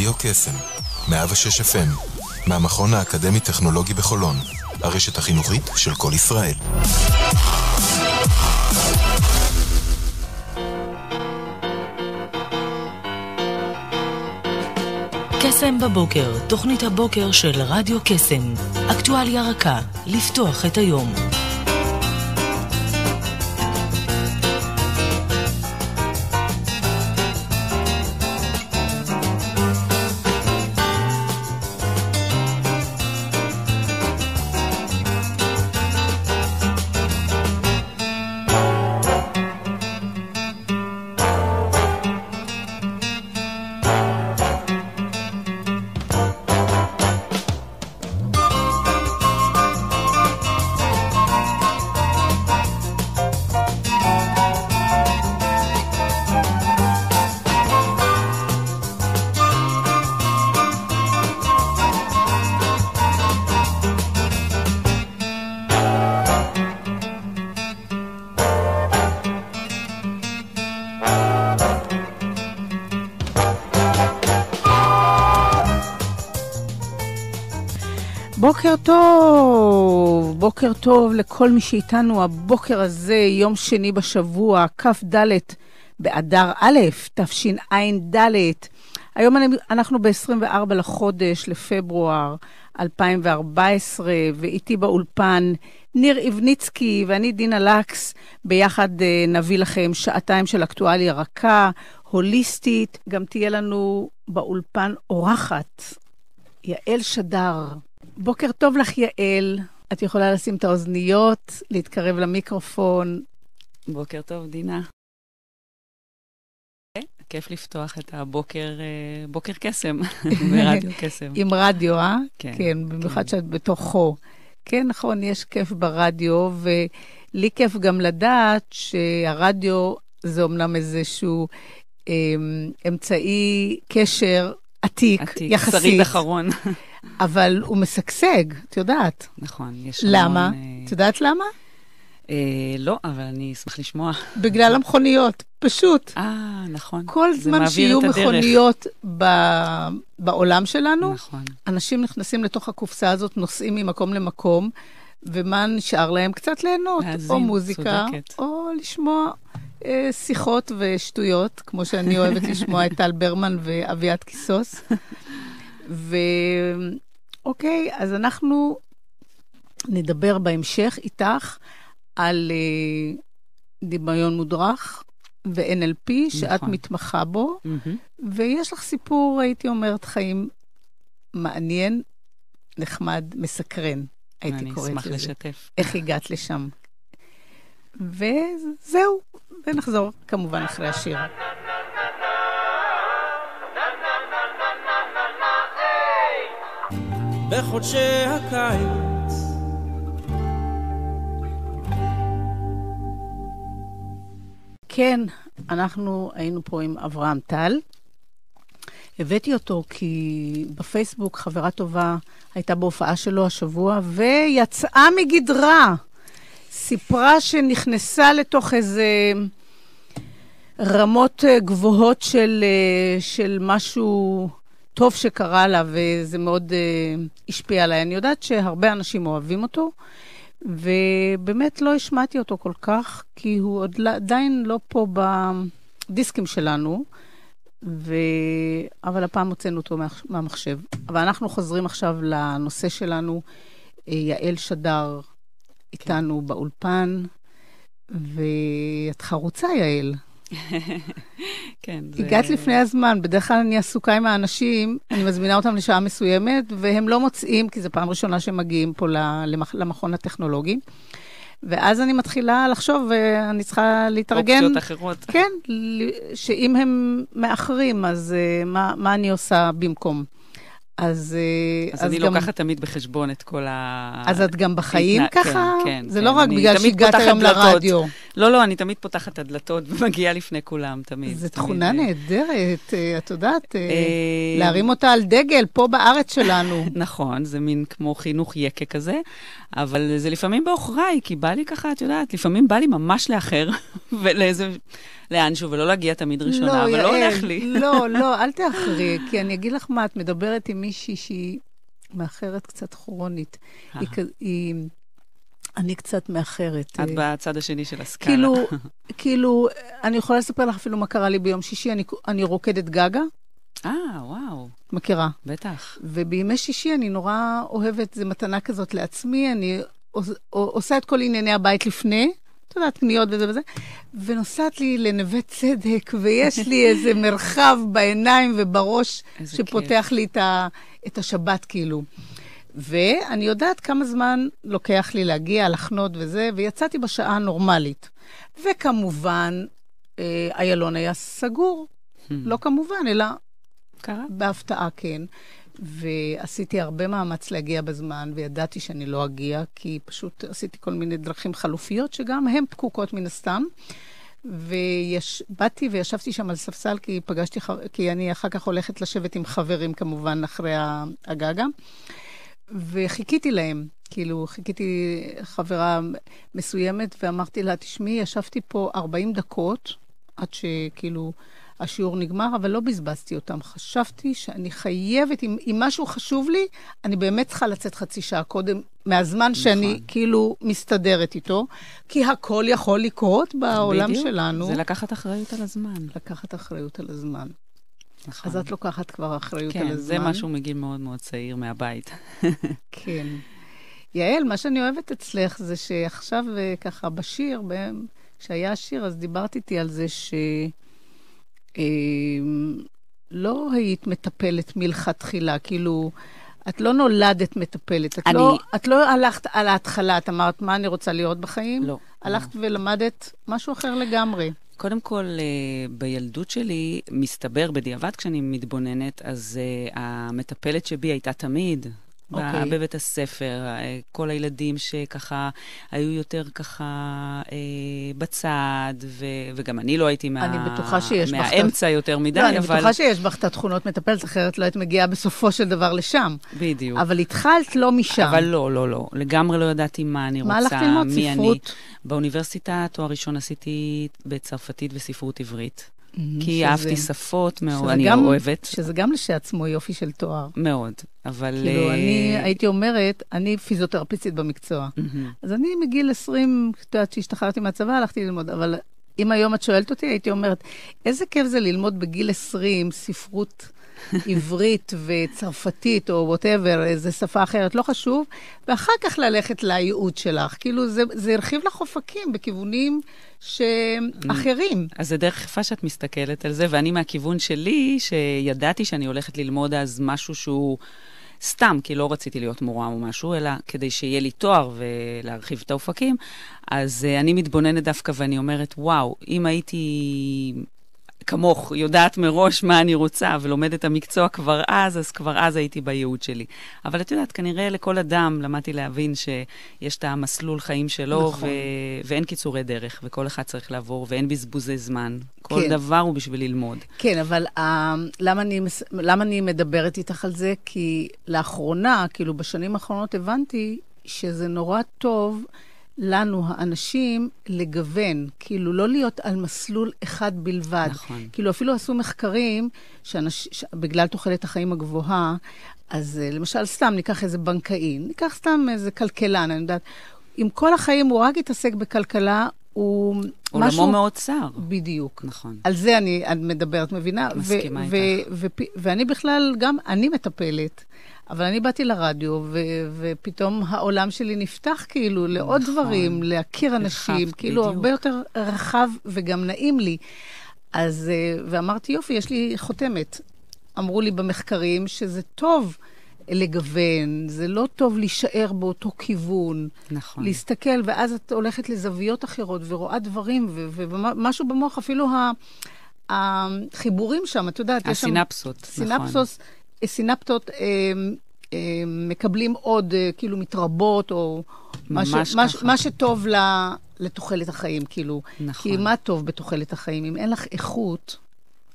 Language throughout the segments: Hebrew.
רדיו קסם, 106 FM, מהמכון האקדמי טכנולוגי בחולון, הרשת החינוכית של כל ישראל. קסם בבוקר, תוכנית הבוקר של רדיו קסם. אקטואליה רכה, לפתוח את היום. בוקר טוב לכל מי שאיתנו הבוקר הזה, יום שני בשבוע, כ"ד באדר א', תשע"ד. היום אנחנו ב-24 לחודש לפברואר 2014, ואיתי באולפן ניר איבניצקי ואני דינה לקס, ביחד נביא לכם שעתיים של אקטואליה רכה, הוליסטית. גם תהיה לנו באולפן אורחת, יעל שדר. בוקר טוב לך יעל, את יכולה לשים את האוזניות, להתקרב למיקרופון. בוקר טוב דינה. כיף לפתוח את הבוקר, בוקר קסם, ברדיו קסם. עם רדיו, כן. כן, במיוחד שאת בתוכו. כן, נכון, יש כיף ברדיו, ולי כיף גם לדעת שהרדיו זה אומנם איזשהו אמצעי קשר עתיק, יחסית. שריד אחרון. אבל הוא מסגסג, את יודעת. נכון, יש למה? את יודעת למה? לא, אבל אני אשמח לשמוע. בגלל המכוניות, פשוט. נכון. כל זמן שיהיו מכוניות בעולם שלנו, נכון. אנשים נכנסים לתוך הקופסה הזאת, נוסעים ממקום למקום, ומה נשאר להם? קצת ליהנות, או מוזיקה, צודקת. או לשמוע שיחות ושטויות, כמו שאני אוהבת לשמוע את טל ברמן ואביעד קיסוס. אוקיי, אז אנחנו נדבר בהמשך איתך על דמיון מודרך ו-NLP, שאת מתמחה בו, ויש לך סיפור, הייתי אומרת, חיים מעניין, נחמד, מסקרן, הייתי קוראת לזה. אני אשמח לשתף. איך הגעת לשם. וזהו, ונחזור כמובן אחרי השיר. בחודשי הקיץ כן, אנחנו היינו פה עם אברהם טל. הבאתי אותו כי בפייסבוק חברה טובה הייתה בהופעה שלו השבוע, ויצאה מגדרה. סיפרה שנכנסה לתוך איזה רמות גבוהות של משהו טוב שקרה לה, וזה מאוד השפיע עליי. אני יודעת שהרבה אנשים אוהבים אותו, ובאמת לא השמעתי אותו כל כך, כי הוא עדיין לא פה בדיסקים שלנו, אבל הפעם הוצאנו אותו מהמחשב. אבל אנחנו חוזרים עכשיו לנושא שלנו. יעל שדר איתנו באולפן, ואת חרוצה, יעל. כן. הגעת לפני הזמן, בדרך כלל אני עסוקה עם האנשים, אני מזמינה אותם לשעה מסוימת, והם לא מוצאים, כי זו פעם ראשונה שהם מגיעים פה למכון הטכנולוגי, ואז אני מתחילה לחשוב, ואני צריכה להתארגן. אופציות אחרות. כן, שאם הם מאחרים, אז מה אני עושה במקום? אז אני לוקחת תמיד בחשבון את כל אז את גם בחיים ככה? כן. זה לא רק בגלל שהגעת היום לרדיו. לא, אני תמיד פותחת את הדלתות ומגיעה לפני כולם, תמיד. זו תכונה נהדרת, את יודעת, להרים אותה על דגל פה בארץ שלנו. נכון, זה מין כמו חינוך יקה כזה, אבל זה לפעמים באוכריי, כי בא לי ככה, את יודעת, לפעמים בא לי ממש לאחר, לאנשהו, ולא להגיע תמיד ראשונה, אבל לא הולך לי. לא, אל תאחרי, כי אני אגיד לך מה, את מדברת עם מישהי שהיא מאחרת קצת כרונית. אני קצת מאחרת. את בצד השני של הסקאלה. כאילו, אני יכולה לספר לך אפילו מה קרה לי ביום שישי, אני רוקדת גגה. וואו. מכירה. בטח. ובימי שישי אני נורא אוהבת, זה מתנה כזאת לעצמי, אני עושה את כל ענייני הבית לפני, את יודעת, קניות וזה וזה, ונוסעת לי לנווה צדק, ויש לי איזה מרחב בעיניים ובראש, שפותח לי את השבת כאילו. ואני יודעת כמה זמן לוקח לי להגיע, לחנות וזה, ויצאתי בשעה נורמלית. וכמובן, איילון היה סגור. לא כמובן, אלא קרה. בהפתעה, כן. ועשיתי הרבה מאמץ להגיע בזמן, וידעתי שאני לא אגיע, כי פשוט עשיתי כל מיני דרכים חלופיות, שגם הן פקוקות מן הסתם. ובאתי וישבתי שם על ספסל, כי אני אחר כך הולכת לשבת עם חברים, כמובן, אחרי הגגה. וחיכיתי להם, כאילו, חיכיתי חברה מסוימת, ואמרתי לה, תשמעי, ישבתי פה 40 דקות, עד שכאילו השיעור נגמר, אבל לא בזבזתי אותם. חשבתי שאני חייבת, אם משהו חשוב לי, אני באמת צריכה לצאת חצי שעה קודם, מהזמן שאני כאילו מסתדרת איתו, כי הכל יכול לקרות בעולם שלנו. זה לקחת אחריות על הזמן. לקחת אחריות על הזמן. נכון. אז את לוקחת כבר אחריות על הזמן. כן, זה משהו מגיל מאוד מאוד צעיר מהבית. כן. יעל, מה שאני אוהבת אצלך זה שעכשיו ככה בשיר, כשהיה השיר, אז דיברת איתי על זה שלא היית מטפלת מלכתחילה, כאילו, את לא נולדת מטפלת. את לא הלכת על ההתחלה, את אמרת, מה אני רוצה להיות בחיים? לא. הלכת ולמדת משהו אחר לגמרי. קודם כל, בילדות שלי, מסתבר בדיעבד כשאני מתבוננת, אז המטפלת שבי הייתה תמיד בבית הספר, כל הילדים שככה היו יותר ככה בצד, וגם אני לא הייתי מהאמצע יותר מדי. לא, אני בטוחה שיש בך את התכונות מטפלת, אחרת לא היית מגיעה בסופו של דבר לשם. בדיוק. אבל התחלת לא משם. אבל לא. לגמרי לא ידעתי מה אני רוצה, מה הלכת ללמוד? ספרות? באוניברסיטה, תואר ראשון עשיתי בצרפתית וספרות עברית. כי אהבתי שפות מאוד, אני אוהבת. שזה גם לשעצמו יופי של תואר. מאוד, אבל... כאילו, אני הייתי אומרת, אני פיזיותרפיסטית במקצוע. אז אני מגיל 20, שהשתחררתי מהצבא, הלכתי ללמוד, אבל אם היום את שואלת אותי, הייתי אומרת, איזה כיף זה ללמוד בגיל 20 ספרות עברית וצרפתית, או whatever, איזו שפה אחרת, לא חשוב, ואחר כך ללכת לייעוד שלך. כאילו, זה הרחיב לך אופקים בכיוונים אחרים. אז זה דרך יפה שאת מסתכלת על זה, ואני מהכיוון שלי, שידעתי שאני הולכת ללמוד אז משהו שהוא סתם, כי לא רציתי להיות מורה או משהו, אלא כדי שיהיה לי תואר ולהרחיב את האופקים, אז אני מתבוננת דווקא ואני אומרת, וואו, אם הייתי כמוך, יודעת מראש מה אני רוצה, ולומדת את המקצוע כבר אז כבר אז הייתי בייעוד שלי. אבל את יודעת, כנראה לכל אדם למדתי להבין שיש את המסלול חיים שלו, נכון. ואין קיצורי דרך, וכל אחד צריך לעבור, ואין בזבוזי זמן. כל כן. דבר הוא בשביל ללמוד. כן, אבל למה אני מדברת איתך על זה? כי לאחרונה, כאילו בשנים האחרונות הבנתי שזה נורא טוב לנו, האנשים, לגוון, כאילו לא להיות על מסלול אחד בלבד. נכון. כאילו אפילו עשו מחקרים, בגלל תוחלת החיים הגבוהה, אז למשל סתם ניקח איזה בנקאי, ניקח סתם איזה כלכלן, אני יודעת, אם כל החיים הוא רק יתעסק בכלכלה, הוא משהו... עולמו מאוד צר. בדיוק. נכון. על זה אני מדברת, מבינה? מסכימה איתך. ואני בכלל, גם אני מטפלת, אבל אני באתי לרדיו, ופתאום העולם שלי נפתח כאילו לעוד דברים, להכיר אנשים, כאילו הרבה יותר רחב וגם נעים לי. אז, ואמרתי, יופי, יש לי חותמת. אמרו לי במחקרים שזה טוב לגוון, זה לא טוב להישאר באותו כיוון. נכון. להסתכל, ואז את הולכת לזוויות אחרות ורואה דברים, ומשהו במוח, אפילו החיבורים שם, את יודעת, הסינפסות, נכון. סינפטות מקבלים עוד, כאילו מתרבות, או מה שטוב לתוחלת החיים, כאילו. נכון. כי מה טוב בתוחלת החיים? אם אין לך איכות,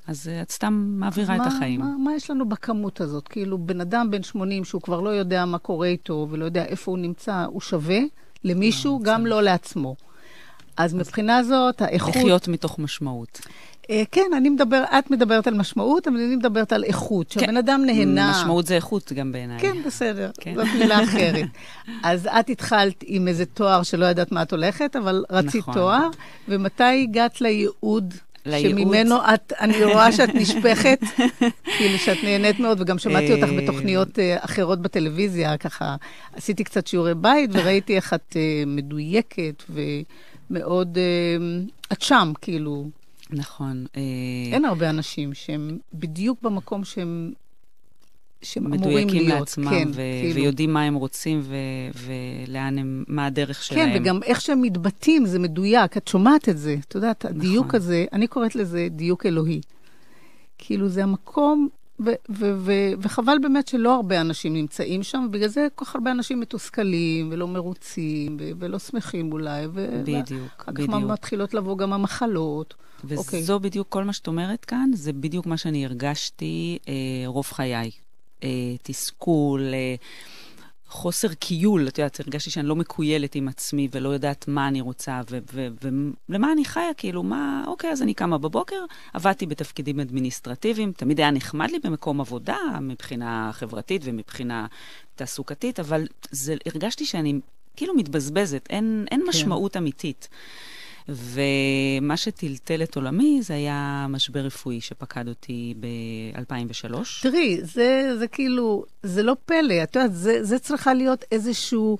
אז את סתם מעבירה את החיים. מה יש לנו בכמות הזאת? כאילו, בן אדם בן 80 שהוא כבר לא יודע מה קורה איתו, ולא יודע איפה הוא נמצא, הוא שווה למישהו, גם לא לעצמו. אז מבחינה זאת, האיכות... לחיות מתוך משמעות. כן, את מדברת על משמעות, אבל אני מדברת על איכות, שהבן אדם נהנה. משמעות זה איכות גם בעיניי. כן, בסדר, זאת מילה אחרת. אז את התחלת עם איזה תואר שלא ידעת מה את הולכת, אבל רצית תואר, ומתי הגעת לייעוד שממנו אני רואה שאת נשפכת, כאילו שאת נהנית מאוד, וגם שמעתי אותך בתוכניות אחרות בטלוויזיה, ככה עשיתי קצת שיעורי בית, וראיתי איך את מדויקת, ומאוד, את שם, כאילו. נכון. אין הרבה אנשים שהם בדיוק במקום שהם אמורים להיות. מדויקים לעצמם, כן, ויודעים מה הם רוצים, ולאן הם, מה הדרך שלהם. כן, וגם איך שהם מתבטאים, זה מדויק. את שומעת את זה. את יודעת, הדיוק הזה, אני קוראת לזה דיוק אלוהי. כאילו, זה המקום, וחבל באמת שלא הרבה אנשים נמצאים שם, ובגלל זה כל כך הרבה אנשים מתוסכלים, ולא מרוצים, ולא שמחים אולי, בדיוק, אחר כך מתחילות לבוא גם המחלות. וזו בדיוק כל מה שאת אומרת כאן, זה בדיוק מה שאני הרגשתי רוב חיי. תסכול, חוסר קיול, את יודעת, הרגשתי שאני לא מקוילת עם עצמי, ולא יודעת מה אני רוצה, ולמה אני חיה, כאילו, אוקיי, אז אני קמה בבוקר, עבדתי בתפקידים אדמיניסטרטיביים, תמיד היה נחמד לי במקום עבודה, מבחינה חברתית ומבחינה תעסוקתית, אבל הרגשתי שאני כאילו מתבזבזת, אין משמעות אמיתית. ומה שטלטל את עולמי, זה היה משבר רפואי שפקד אותי ב-2003. תראי, זה כאילו, זה לא פלא, את יודעת, זה צריכה להיות איזשהו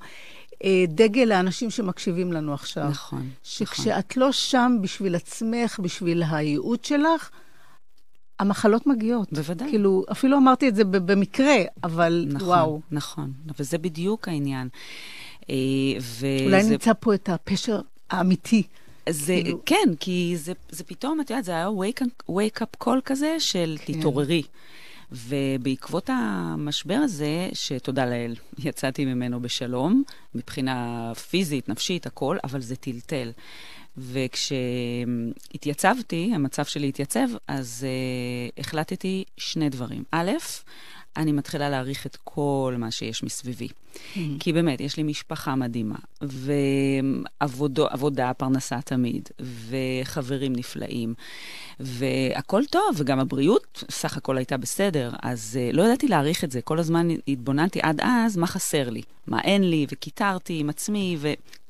דגל לאנשים שמקשיבים לנו עכשיו. נכון. שכשאת לא שם בשביל עצמך, בשביל הייעוד שלך, המחלות מגיעות. בוודאי. כאילו, אפילו אמרתי את זה במקרה, אבל נכון, וואו. נכון, וזה בדיוק העניין. אולי נמצא פה את הפשר האמיתי. כן, כי זה פתאום, את יודעת, זה היה wake-up call כזה של תתעוררי. ובעקבות המשבר הזה, שתודה לאל, יצאתי ממנו בשלום, מבחינה פיזית, נפשית, הכל, אבל זה טלטל. וכשהתייצבתי, המצב שלי התייצב, אז החלטתי שני דברים. א', אני מתחילה להעריך את כל מה שיש מסביבי. כי באמת, יש לי משפחה מדהימה, ועבודה, פרנסה תמיד, וחברים נפלאים, והכל טוב, וגם הבריאות, סך הכל הייתה בסדר, אז לא ידעתי להעריך את זה. כל הזמן התבוננתי עד אז מה חסר לי, מה אין לי, וכיתרתי עם עצמי,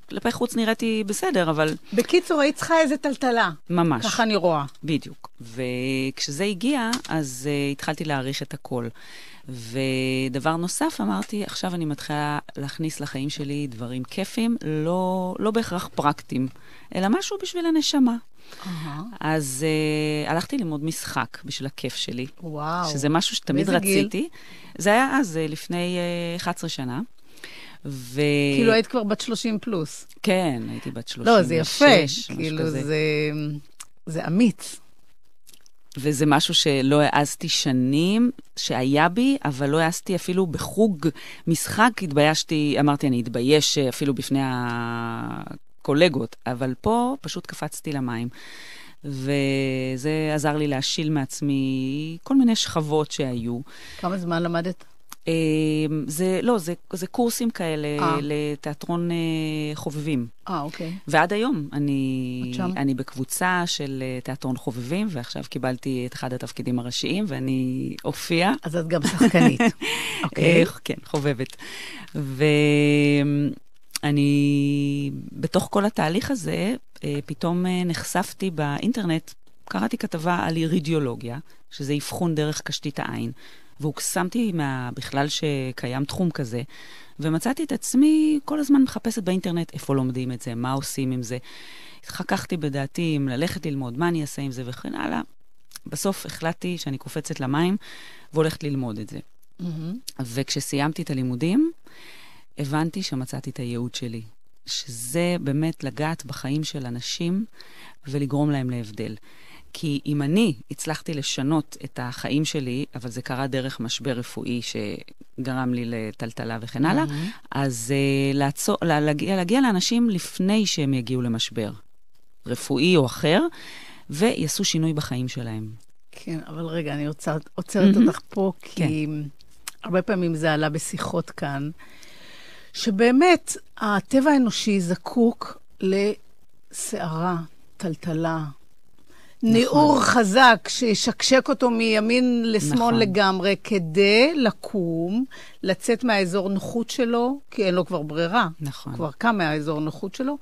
כלפי חוץ נראיתי בסדר, אבל... בקיצור, היית צריכה איזה טלטלה. ממש. ככה אני רואה. בדיוק. וכשזה הגיע, אז התחלתי להעריך את הכל. ודבר נוסף, אמרתי, עכשיו אני מתחילה להכניס לחיים שלי דברים כיפים, לא בהכרח פרקטיים, אלא משהו בשביל הנשמה. אז הלכתי ללמוד משחק בשביל הכיף שלי. וואו. שזה משהו שתמיד רציתי. גיל? זה היה אז, לפני 11 שנה. כאילו היית כבר בת 30 פלוס. כן, הייתי בת 36. לא, זה יפה. כאילו זה אמיץ. וזה משהו שלא העזתי שנים, שהיה בי, אבל לא העזתי אפילו בחוג משחק, התביישתי, אמרתי, אני אתבייש אפילו בפני הקולגות, אבל פה פשוט קפצתי למים. וזה עזר לי להשיל מעצמי כל מיני שכבות שהיו. כמה זמן למדת? זה קורסים כאלה לתיאטרון חובבים. אוקיי. ועד היום אני בקבוצה של תיאטרון חובבים, ועכשיו קיבלתי את אחד התפקידים הראשיים, ואני הופיע. אז את גם שחקנית. אוקיי. כן, חובבת. ואני, בתוך כל התהליך הזה, פתאום נחשפתי באינטרנט, קראתי כתבה על אירידיולוגיה, שזה אבחון דרך קשתית העין. והוקסמתי בכלל שקיים תחום כזה, ומצאתי את עצמי כל הזמן מחפשת באינטרנט איפה לומדים את זה, מה עושים עם זה. התחככתי בדעתי אם ללכת ללמוד, מה אני אעשה עם זה וכן הלאה. בסוף החלטתי שאני קופצת למים והולכת ללמוד את זה. וכשסיימתי את הלימודים, הבנתי שמצאתי את הייעוד שלי, שזה באמת לגעת בחיים של אנשים ולגרום להם להבדל. כי אם אני הצלחתי לשנות את החיים שלי, אבל זה קרה דרך משבר רפואי שגרם לי לטלטלה וכן הלאה, אז להגיע לאנשים לפני שהם יגיעו למשבר רפואי או אחר, ויעשו שינוי בחיים שלהם. כן, אבל רגע, אני עוצרת אותך פה, כי הרבה פעמים זה עלה בשיחות כאן, שבאמת הטבע האנושי זקוק לשערה, טלטלה, ניעור חזק שישקשק אותו מימין לשמאל לגמרי, כדי לקום, לצאת מהאזור נוחות שלו, כי אין לו כבר ברירה. נכון. כבר קם מהאזור נוחות שלו,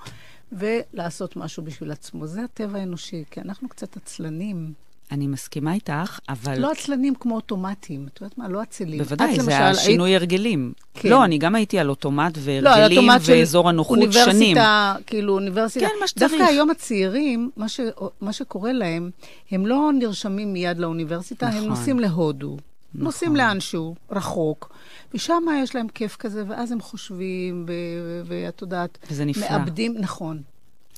ולעשות משהו בשביל עצמו. זה הטבע האנושי, כי אנחנו קצת עצלנים. אני מסכימה איתך, אבל... לא עצלנים כמו אוטומטים. את יודעת מה? לא עצלים. בוודאי, זה השינוי הרגלים. לא, אני גם הייתי על אוטומט והרגלים ואזור הנוחות שנים. אוניברסיטה, כאילו אוניברסיטה. כן, מה שצריך. דווקא היום הצעירים, מה שקורה להם, הם לא נרשמים מיד לאוניברסיטה, הם נוסעים להודו. נוסעים לאנשהו, רחוק, ושם יש להם כיף כזה, ואז הם חושבים, ואת יודעת, וזה נפלא. מאבדים, נכון.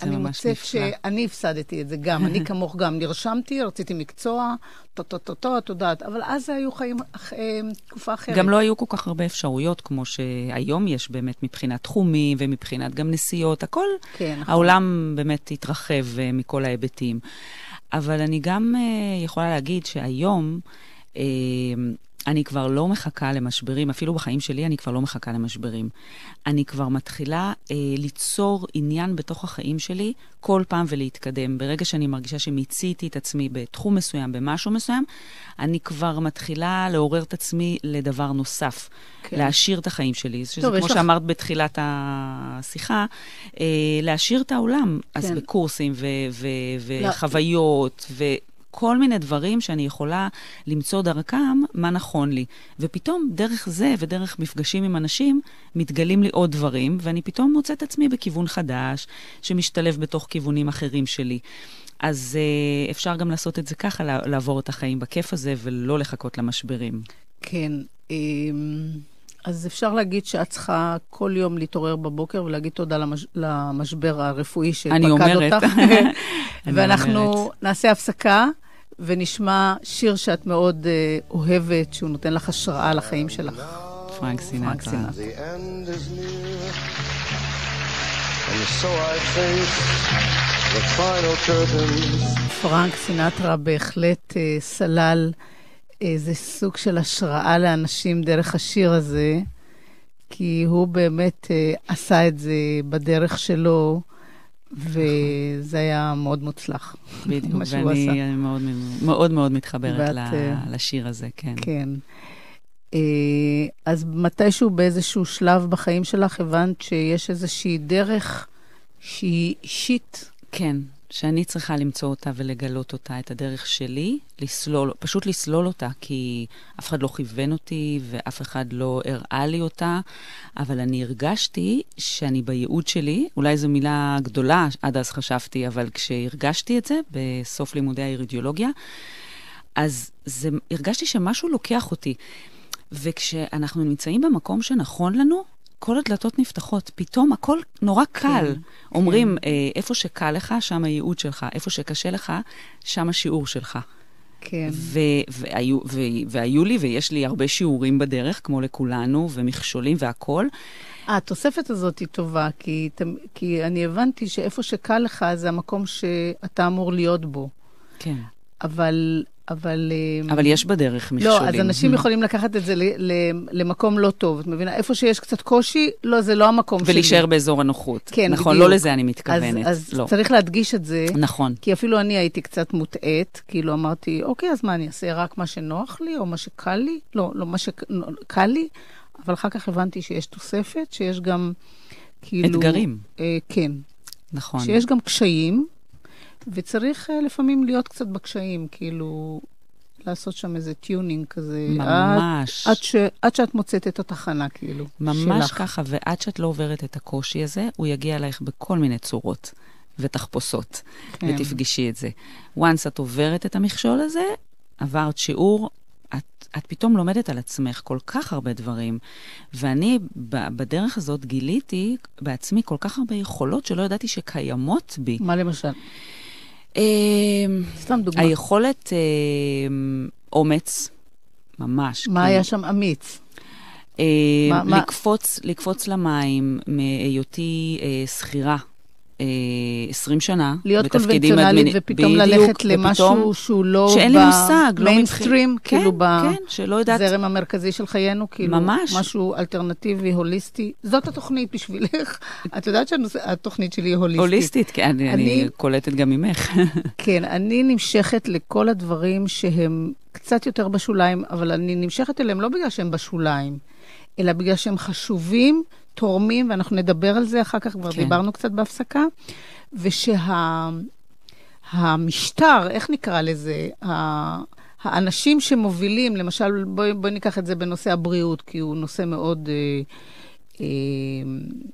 אני מוצאת שאני הפסדתי את זה גם, אני כמוך גם נרשמתי, רציתי מקצוע, את יודעת, אבל אז היו חיים תקופה אחרת. גם לא היו כל כך הרבה אפשרויות, כמו שהיום יש באמת מבחינת תחומים, ומבחינת גם נסיעות, הכל, העולם באמת התרחב מכל ההיבטים. אבל אני גם יכולה להגיד שהיום, אני כבר לא מחכה למשברים, אפילו בחיים שלי אני כבר לא מחכה למשברים. אני כבר מתחילה ליצור עניין בתוך החיים שלי כל פעם ולהתקדם. ברגע שאני מרגישה שמיציתי את עצמי בתחום מסוים, במשהו מסוים, אני כבר מתחילה לעורר את עצמי לדבר נוסף, להשאיר את החיים שלי. שזה כמו שאמרת בתחילת השיחה, להשאיר את העולם. אז בקורסים וחוויות כל מיני דברים שאני יכולה למצוא דרכם מה נכון לי. ופתאום דרך זה ודרך מפגשים עם אנשים מתגלים לי עוד דברים, ואני פתאום מוצאת עצמי בכיוון חדש, שמשתלב בתוך כיוונים אחרים שלי. אז אפשר גם לעשות את זה ככה, לעבור את החיים בכיף הזה, ולא לחכות למשברים. כן. אז אפשר להגיד שאת צריכה כל יום להתעורר בבוקר, ולהגיד תודה למשבר הרפואי שפקד אותך. ואנחנו נעשה הפסקה, ונשמע שיר שאת מאוד אוהבת, שהוא נותן לך השראה לחיים שלך. פרנק סינטרה. פרנק סינטרה בהחלט סלל איזה סוג של השראה לאנשים דרך השיר הזה, כי הוא באמת עשה את זה בדרך שלו, וזה היה מאוד מוצלח. בדיוק, ואני מאוד מאוד מתחברת לשיר הזה, כן. כן. אז מתישהו באיזשהו שלב בחיים שלך הבנת שיש איזושהי דרך שהיא אישית? כן. שאני צריכה למצוא אותה ולגלות אותה, את הדרך שלי, פשוט לסלול אותה, כי אף אחד לא כיוון אותי ואף אחד לא הראה לי אותה, אבל אני הרגשתי שאני בייעוד שלי, אולי זו מילה גדולה, עד אז חשבתי, אבל כשהרגשתי את זה, בסוף לימודי האידיאולוגיה, אז הרגשתי שמשהו לוקח אותי, וכשאנחנו נמצאים במקום שנכון לנו, כל הדלתות נפתחות, פתאום הכל נורא קל. אומרים, איפה שקל לך, שם הייעוד שלך, איפה שקשה לך, שם השיעור שלך. כן. והיו לי, ויש לי הרבה שיעורים בדרך, כמו לכולנו, ומכשולים והכל. התוספת הזאת היא טובה, כי אני הבנתי שאיפה שקל לך, זה המקום שאתה אמור להיות בו. כן. אבל יש בדרך מכשולים. לא, אז אנשים יכולים לקחת את זה למקום לא טוב. את מבינה? איפה שיש קצת קושי, לא, זה לא המקום שלי. ולהישאר באזור הנוחות. כן, נכון, לא לזה אני מתכוונת. אז צריך להדגיש את זה. נכון. כי אפילו אני הייתי קצת מוטעת, כאילו אמרתי, אוקיי, אז מה, אני אעשה רק מה שנוח לי, או מה שקל לי? לא, מה שקל לי, אבל אחר כך הבנתי שיש תוספת, שיש גם, כאילו... אתגרים. כן. נכון. שיש גם קשיים, וצריך לפעמים להיות קצת בקשיים, כאילו, לעשות שם איזה טיונינג כזה. ממש. עד שאת מוצאת את התחנה, כאילו. ממש שלך. ככה, ועד שאת לא עוברת את הקושי הזה, הוא יגיע אלייך בכל מיני צורות ותחפושות, כן. ותפגשי את זה. once את עוברת את המכשול הזה, עברת שיעור, את פתאום לומדת על עצמך כל כך הרבה דברים, ואני בדרך הזאת גיליתי בעצמי כל כך הרבה יכולות שלא ידעתי שקיימות בי. מה למשל? סתם דוגמה. היכולת אומץ, ממש. מה היה שם אמיץ? לקפוץ למים מהיותי שכירה 20 שנה. להיות קונבנציונלית ופתאום ללכת למשהו שהוא לא שאין לי מושג, במיינסטרים, כאילו בזרם המרכזי של חיינו, כאילו משהו אלטרנטיבי, הוליסטי. זאת התוכנית בשבילך. את יודעת שהתוכנית שלי היא הוליסטית. הוליסטית, כן, אני קולטת גם ממך. כן, אני נמשכת לכל הדברים שהם קצת יותר בשוליים, אבל אני נמשכת אליהם לא בגלל שהם בשוליים, אלא בגלל שהם חשובים, תורמים, ואנחנו נדבר על זה אחר כך, כבר דיברנו קצת בהפסקה, ושהמשטר, איך נקרא לזה, האנשים שמובילים, למשל, בואי ניקח את זה בנושא הבריאות, כי הוא נושא מאוד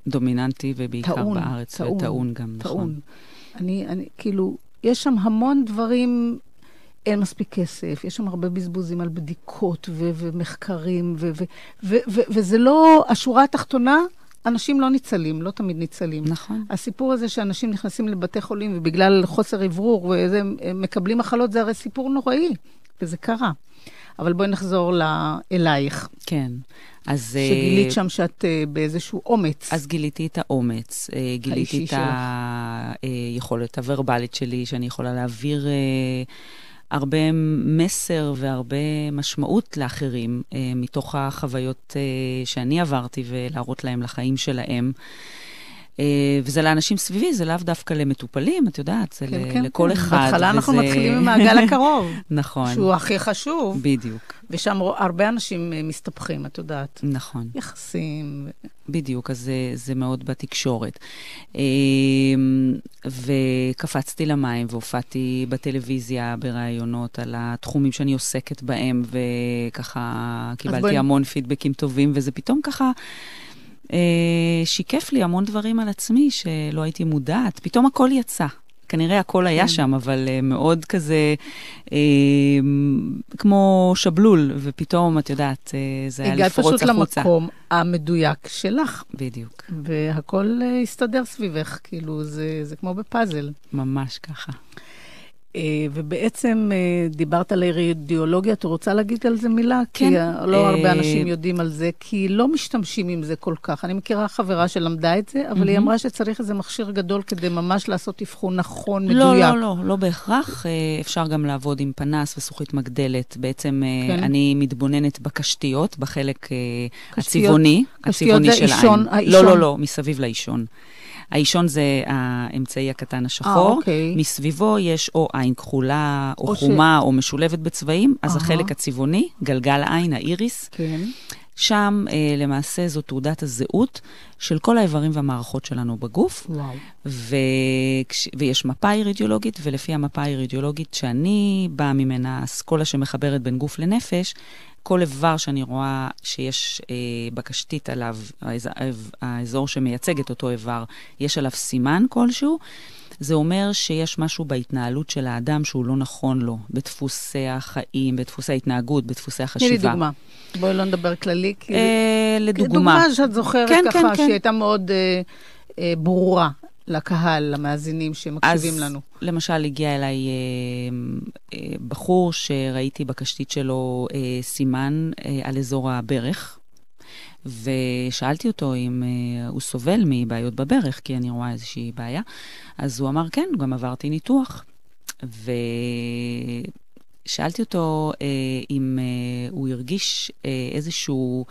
דומיננטי, ובעיקר בארץ, וטעון גם, נכון. כאילו, יש שם המון דברים, אין מספיק כסף, יש שם הרבה בזבוזים על בדיקות ומחקרים, וזה לא, השורה התחתונה, אנשים לא ניצלים, לא תמיד ניצלים. נכון. הסיפור הזה שאנשים נכנסים לבתי חולים, ובגלל חוסר עברור, והם מקבלים מחלות, זה הרי סיפור נוראי, וזה קרה. אבל בואי נחזור אלייך. כן. אז שגילית שם שאת באיזשהו אומץ. אז גיליתי את האומץ, גיליתי את היכולת הוורבלית שלי, שאני יכולה להעביר הרבה מסר והרבה משמעות לאחרים, מתוך החוויות שאני עברתי, ולהראות להם לחיים שלהם. וזה לאנשים סביבי, זה לאו דווקא למטופלים, את יודעת, זה לכל אחד. בהתחלה אנחנו מתחילים עם מעגל הקרוב. נכון. שהוא הכי חשוב. בדיוק. ושם הרבה אנשים מסתבכים, את יודעת. נכון. יחסים. בדיוק, אז זה מאוד בתקשורת. וקפצתי למים, והופעתי בטלוויזיה ברעיונות על התחומים שאני עוסקת בהם, וככה קיבלתי המון פידבקים טובים, וזה פתאום ככה שיקף לי המון דברים על עצמי שלא הייתי מודעת. פתאום הכל יצא. כנראה הכל היה שם, אבל מאוד כזה, כמו שבלול, ופתאום, את יודעת, זה היה לפרוץ החוצה. הגעת פשוט למקום המדויק שלך. בדיאלוג. והכל הסתדר סביבך, כאילו, זה כמו בפאזל. ממש ככה. ובעצם דיברת על הרדיולוגיה, את רוצה להגיד על זה מילה? כן. כי לא הרבה אנשים יודעים על זה, כי לא משתמשים עם זה כל כך. אני מכירה חברה שלמדה את זה, אבל היא אמרה שצריך איזה מכשיר גדול כדי ממש לעשות אבחון נכון, מדויק. לא בהכרח. אפשר גם לעבוד עם פנס וסוכית מגדלת. בעצם אני מתבוננת בקשתיות, בחלק הצבעוני של העין. לא, מסביב לאישון. האישון זה האמצעי הקטן השחור, מסביבו יש או עין כחולה, או חומה, או משולבת בצבעים, אז החלק הצבעוני, גלגל העין, האיריס, שם למעשה זו תעודת הזהות של כל האיברים והמערכות שלנו בגוף, ויש מפה אירידיולוגית, ולפי המפה האירידיולוגית שאני באה ממנה, אסכולה שמחברת בין גוף לנפש, כל איבר שאני רואה שיש בקשתית עליו, האזור שמייצג את אותו איבר, יש עליו סימן כלשהו, זה אומר שיש משהו בהתנהלות של האדם שהוא לא נכון לו, בדפוסי החיים, בדפוסי ההתנהגות, בדפוסי החשיבה. תני לי דוגמה. בואי לא נדבר כללי. לדוגמה. דוגמה שאת זוכרת ככה, שהיא הייתה מאוד ברורה לקהל, למאזינים שמקשיבים לנו. אז למשל הגיע אליי בחור שראיתי בקשתית שלו סימן על אזור הברך, ושאלתי אותו אם הוא סובל מבעיות בברך, כי אני רואה איזושהי בעיה. אז הוא אמר, כן, גם עברתי ניתוח. ושאלתי אותו אם הוא הרגיש איזשהו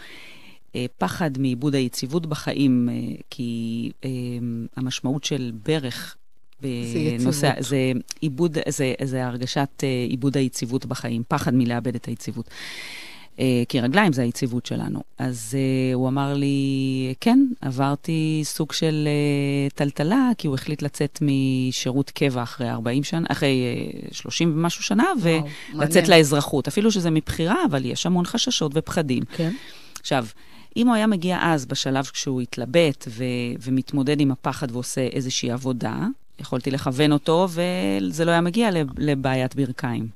פחד מאיבוד היציבות בחיים, כי המשמעות של ברך בנושא, זה הרגשת איבוד היציבות בחיים, פחד מלאבד את היציבות. כי רגליים זה היציבות שלנו. אז הוא אמר לי, כן, עברתי סוג של טלטלה, כי הוא החליט לצאת משירות קבע אחרי 40 שנה, אחרי 30 ומשהו שנה, ולצאת לאזרחות. אפילו שזה מבחירה, אבל יש המון חששות ופחדים. כן. עכשיו, אם הוא היה מגיע אז בשלב כשהוא התלבט ומתמודד עם הפחד ועושה איזושהי עבודה, יכולתי לכוון אותו, וזה לא היה מגיע לבעיית ברכיים.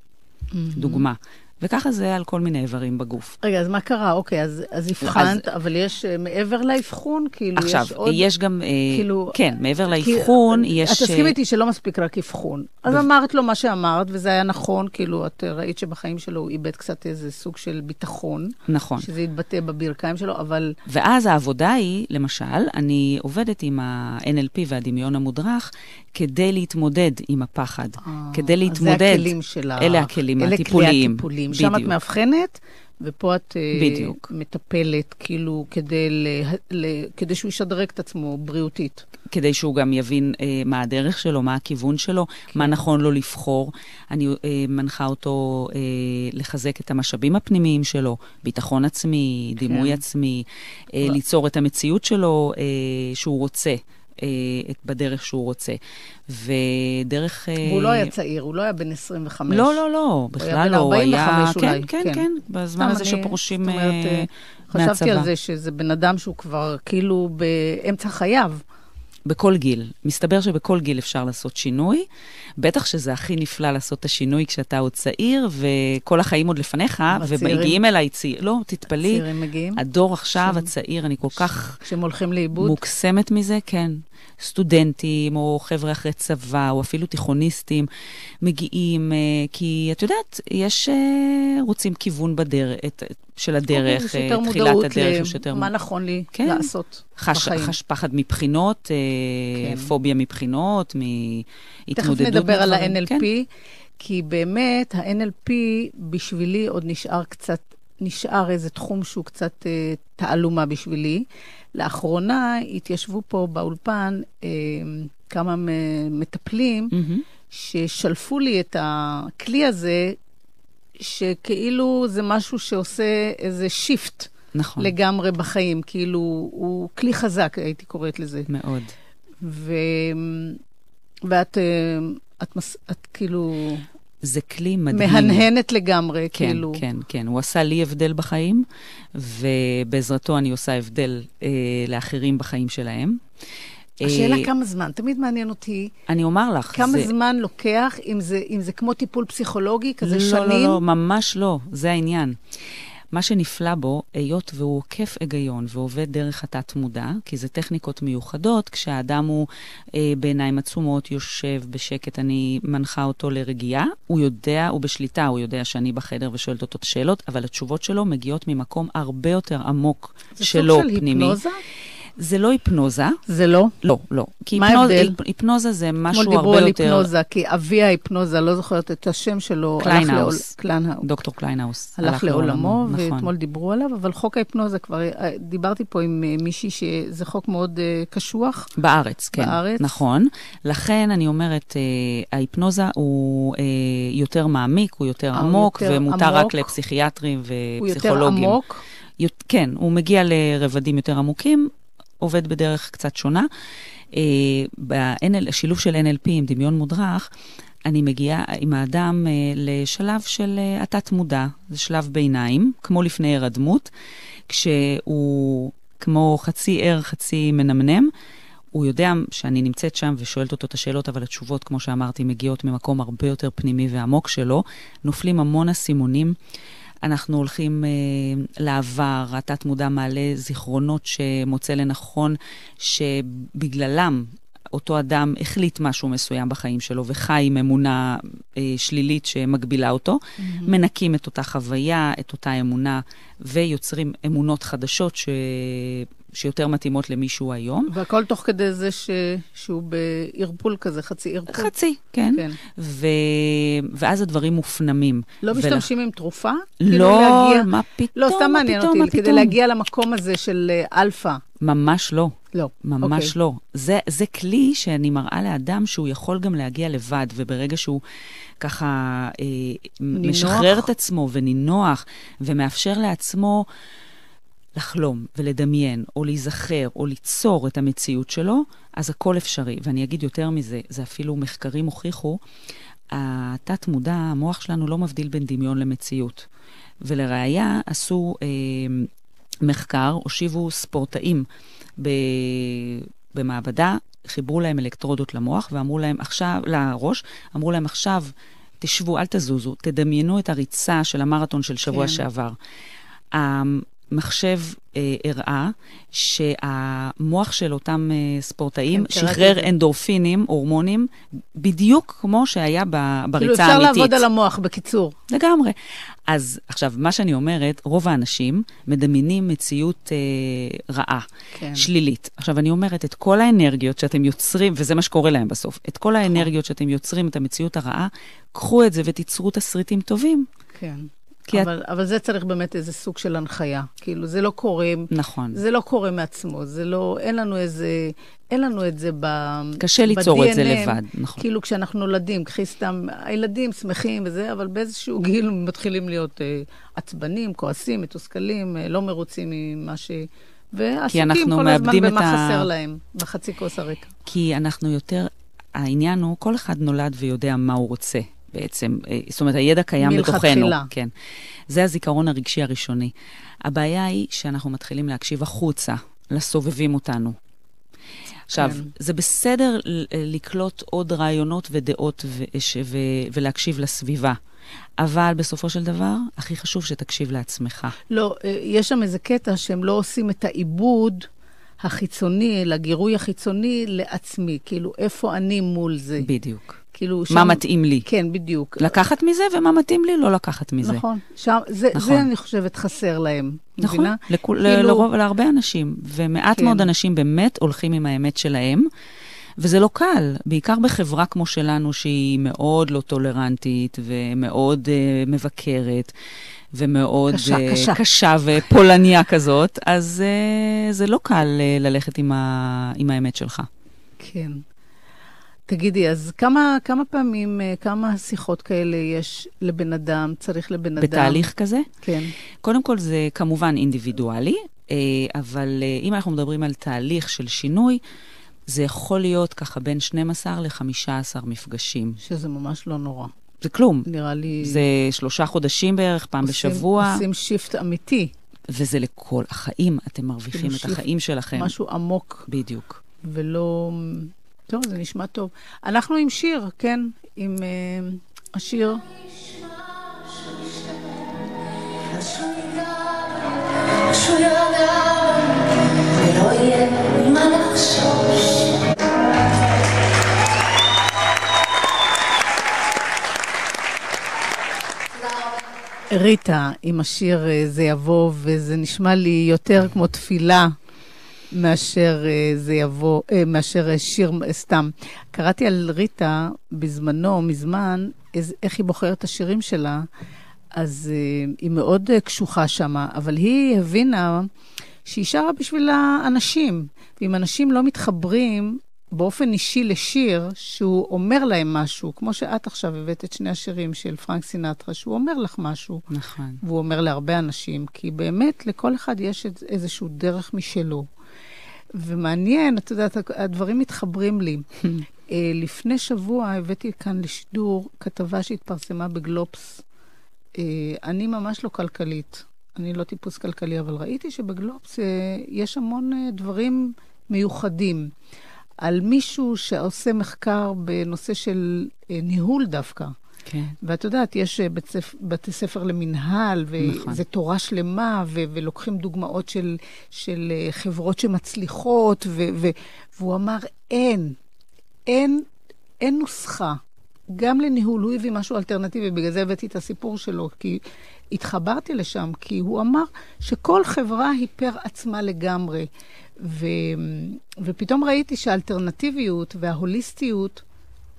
דוגמה. וככה זה על כל מיני איברים בגוף. רגע, אז מה קרה? אוקיי, אז הבחנת, אבל יש מעבר לאבחון? כאילו, עכשיו, יש עוד... יש גם, כאילו, כן, מעבר לאבחון, יש... את תסכים איתי שלא מספיק רק אבחון. אז אמרת לו מה שאמרת, וזה היה נכון, כאילו, את ראית שבחיים שלו הוא איבד קצת איזה סוג של ביטחון. נכון. שזה יתבטא בברכיים שלו, אבל... ואז העבודה היא, למשל, אני עובדת עם ה-NLP והדמיון המודרך, כדי להתמודד עם הפחד. כדי להתמודד... זה הכלים שלה. אלה הכלים הטיפוליים. אלה כלי הטיפולים. שם את מאבחנת, ופה את מטפלת, כאילו, כדי שהוא ישדרג את עצמו בריאותית. כדי שהוא גם יבין מה הדרך שלו, מה הכיוון שלו, מה נכון לו לבחור. אני מנחה אותו לחזק את המשאבים הפנימיים שלו, ביטחון עצמי, דימוי עצמי, ליצור את המציאות שלו שהוא רוצה. בדרך שהוא רוצה. ודרך... והוא לא היה צעיר, הוא לא היה בן 25. לא, בכלל לא. הוא היה בן 45 אולי. כן, בזמן הזה שפורשים מהצבא. חשבתי על זה שזה בן אדם שהוא כבר כאילו באמצע חייו. בכל גיל. מסתבר שבכל גיל אפשר לעשות שינוי. בטח שזה הכי נפלא לעשות את השינוי כשאתה עוד צעיר, וכל החיים עוד לפניך, ומגיעים אליי צעיר. לא, תתפלאי. צעירים מגיעים. הדור עכשיו, הצעיר, אני כל כך... כשהם הולכים לאיבוד. מוקסמת מזה, כן. סטודנטים, או חבר'ה אחרי צבא, או אפילו תיכוניסטים, מגיעים, כי את יודעת, יש רוצים כיוון בדרך, של הדרך, תחילת הדרך. יש יותר מודעות למה נכון לי לעשות בחיים. חש פחד מבחינות, פוביה מבחינות, מהתמודדות. תכף נדבר על ה-NLP, כי באמת ה-NLP בשבילי עוד נשאר איזה תחום שהוא קצת תעלומה בשבילי. לאחרונה התיישבו פה באולפן כמה מטפלים ששלפו לי את הכלי הזה, שכאילו זה משהו שעושה איזה שיפט לגמרי בחיים, כאילו הוא כלי חזק, הייתי קוראת לזה. מאוד. ואת כאילו... זה כלי מדהים. מהנהנת לגמרי, כן, כאילו. כן. הוא עשה לי הבדל בחיים, ובעזרתו אני עושה הבדל לאחרים בחיים שלהם. השאלה כמה זמן, תמיד מעניין אותי. אני אומר לך. כמה זמן לוקח, אם זה כמו טיפול פסיכולוגי, כזה שנים? לא, ממש לא, זה העניין. מה שנפלא בו, היות והוא עוקף היגיון ועובד דרך התת מודע, כי זה טכניקות מיוחדות, כשהאדם הוא בעיניים עצומות, יושב בשקט, אני מנחה אותו לרגיעה, הוא יודע, הוא בשליטה, הוא יודע שאני בחדר ושואלת אותו את השאלות, אבל התשובות שלו מגיעות ממקום הרבה יותר עמוק שלו פנימי. זה סוג של היפנוזה? זה לא היפנוזה. זה לא? לא. מה ההבדל? היפנוזה זה משהו הרבה יותר... דיברו על היפנוזה, כי אבי ההיפנוזה, לא זוכרת את השם שלו. קליינהאוס. דוקטור קליינהאוס. הלך לעולמו, ואתמול דיברו עליו, אבל חוק ההיפנוזה כבר, דיברתי פה עם מישהי שזה חוק מאוד קשוח. בארץ, כן. נכון. לכן אני אומרת, ההיפנוזה הוא יותר מעמיק, הוא יותר עמוק, ומותר רק לפסיכיאטרים ופסיכולוגים. הוא יותר עמוק? כן, הוא מגיע לרבדים יותר עמוקים, עובד בדרך קצת שונה. השילוב של NLP עם דמיון מודרך, אני מגיעה עם האדם לשלב של התת מודע, זה שלב ביניים, כמו לפני הרדמות, כשהוא כמו חצי ער, חצי מנמנם, הוא יודע שאני נמצאת שם ושואלת אותו את השאלות, אבל התשובות, כמו שאמרתי, מגיעות ממקום הרבה יותר פנימי ועמוק שלו, נופלים המון הסימונים, אנחנו הולכים לעבר, התת מודע מעלה זיכרונות שמוצא לנכון, שבגללם אותו אדם החליט משהו מסוים בחיים שלו, וחי עם אמונה שלילית שמגבילה אותו, מנקים את אותה חוויה, את אותה אמונה, ויוצרים אמונות חדשות שיותר מתאימות למישהו היום. והכל תוך כדי זה שהוא בערפול כזה, חצי ערפול. חצי, כן. ואז הדברים מופנמים. לא משתמשים עם תרופה? לא, מה פתאום? לא, סתם מעניין אותי, כדי להגיע למקום הזה של אלפא. ממש לא. לא. ממש לא. זה כלי שאני מראה לאדם שהוא יכול גם להגיע לבד, וברגע שהוא ככה משחרר את עצמו ונינוח, ומאפשר לעצמו לחלום ולדמיין, או להיזכר, או ליצור את המציאות שלו, אז הכל אפשרי. ואני אגיד יותר מזה, זה אפילו מחקרים הוכיחו, התת מודע, המוח שלנו לא מבדיל בין דמיון למציאות. ולראיה עשו מחקר, הושיבו ספורטאים במעבדה, חיברו להם אלקטרודות למוח, ואמרו להם עכשיו, לראש, אמרו להם עכשיו, תשבו, אל תזוזו, תדמיינו את הריצה של המרתון של שבוע שעבר. המחשב הראה שהמוח של אותם ספורטאים שחרר אנדורפינים, הורמונים, בדיוק כמו שהיה בריצה האמיתית. כאילו אפשר לעבוד על המוח, בקיצור. לגמרי. אז עכשיו, מה שאני אומרת, רוב האנשים מדמיינים מציאות רעה, שלילית. עכשיו, אני אומרת, את כל האנרגיות שאתם יוצרים, וזה מה שקורה להם בסוף, את כל האנרגיות שאתם יוצרים, את המציאות הרעה, קחו את זה ותיצרו תסריטים טובים. כן. אבל זה צריך באמת איזה סוג של הנחיה. כאילו, זה לא קורה... נכון. זה לא קורה מעצמו. זה לא... אין לנו את זה ב-DNA. קשה ליצור את זה לבד, נכון. כאילו, כשאנחנו נולדים, קחי סתם, הילדים שמחים וזה, אבל באיזשהו גיל מתחילים להיות עצבנים, כועסים, מתוסכלים, לא מרוצים ממה ש... ועסוקים כל הזמן במה חסר להם, בחצי כוס הרקע. כי אנחנו יותר... העניין הוא, כל אחד נולד ויודע מה הוא רוצה. בעצם, זאת אומרת, הידע קיים בתוכנו. כן. זה הזיכרון הרגשי הראשוני. הבעיה היא שאנחנו מתחילים להקשיב החוצה, לסובבים אותנו. עכשיו, זה בסדר לקלוט עוד רעיונות ודעות ולהקשיב לסביבה. אבל בסופו של דבר, הכי חשוב שתקשיב לעצמך. לא, יש שם איזה קטע שהם לא עושים את העיבוד החיצוני, לגירוי החיצוני לעצמי. כאילו, איפה אני מול זה? בדיוק. כאילו מה מתאים לי. כן, בדיוק. לקחת מזה, ומה מתאים לי, לא לקחת מזה. נכון. זה אני חושבת חסר להם. נכון. להרבה אנשים. ומעט מאוד אנשים באמת הולכים עם האמת שלהם, וזה לא קל. בעיקר בחברה כמו שלנו, שהיא מאוד לא טולרנטית, ומאוד מבקרת, ומאוד קשה ופולניה כזאת, אז זה לא קל ללכת עם האמת שלך. כן. תגידי, אז כמה פעמים, כמה שיחות כאלה יש לבן אדם, צריך לבן אדם? בתהליך כזה? כן. קודם כל זה כמובן אינדיבידואלי, אבל אם אנחנו מדברים על תהליך של שינוי, זה יכול להיות ככה בין 12 ל-15 מפגשים. שזה ממש לא נורא. זה כלום. נראה לי... זה 3 חודשים בערך, פעם בשבוע. עושים שיפט אמיתי. וזה לכל החיים, אתם מרוויחים את החיים שלכם. משהו עמוק. בדיוק. ולא... טוב, זה נשמע טוב. אנחנו עם שיר, כן? עם השיר. ריטה, עם השיר זה יבוא, וזה נשמע לי יותר כמו תפילה. מאשר זה יבוא, מאשר שיר סתם. קראתי על ריטה בזמנו, מזמן, איך היא בוחרת את השירים שלה, אז היא מאוד קשוחה שמה, אבל היא הבינה שהיא שרה בשביל האנשים, ואם אנשים לא מתחברים באופן אישי לשיר, שהוא אומר להם משהו, כמו שאת עכשיו הבאת את שני השירים של פרנק סינטרה, שהוא אומר לך משהו. נכון. והוא אומר להרבה אנשים, כי באמת לכל אחד יש איזשהו דרך משלו. ומעניין, אתה יודעת, הדברים מתחברים לי. לפני שבוע הבאתי כאן לשידור כתבה שהתפרסמה בגלובס. אני ממש לא כלכלית. אני לא טיפוס כלכלי, אבל ראיתי שבגלובס יש המון דברים מיוחדים. על מישהו שעושה מחקר בנושא של ניהול דווקא. כן. ואת יודעת, יש בתי ספר למנהל, וזה תורה שלמה, ולוקחים דוגמאות של חברות שמצליחות, והוא אמר, אין נוסחה. גם לניהול, הוא הביא משהו אלטרנטיבי, בגלל זה הבאתי את הסיפור שלו, כי התחברתי לשם, כי הוא אמר שכל חברה היא פר עצמה לגמרי, ופתאום ראיתי שהאלטרנטיביות וההוליסטיות,